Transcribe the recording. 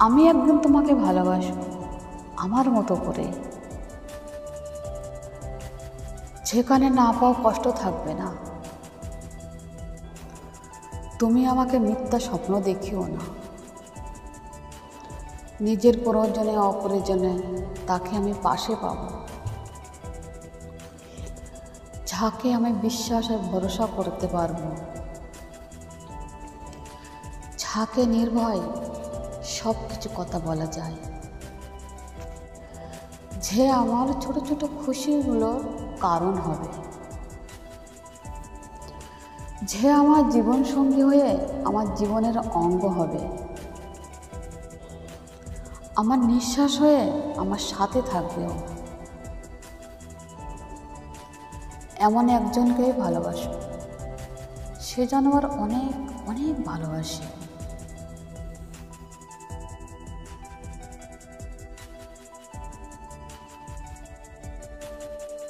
আমি একদিন তোমাকে ভালোবাসবো আমার মতো করে, যেখানে না পাও কষ্ট থাকবে না। তুমি আমাকে মিথ্যা স্বপ্ন দেখিও না। নিজের প্রয়োজনে অপ্রয়োজনে তাকে আমি পাশে পাব, যাকে আমি বিশ্বাস আর ভরসা করতে পারবো, যাকে নির্ভয় সব কিছু কথা বলা যায়, যে আমার ছোট ছোট খুশিগুলোর কারণ হবে, যে আমার জীবন সঙ্গী হয়ে আমার জীবনের অঙ্গ হবে, আমার নিঃশ্বাস হয়ে আমার সাথে থাকবেও। এমন একজনকেই ভালোবাসো, সে যেন আমার অনেক অনেক ভালোবাসে।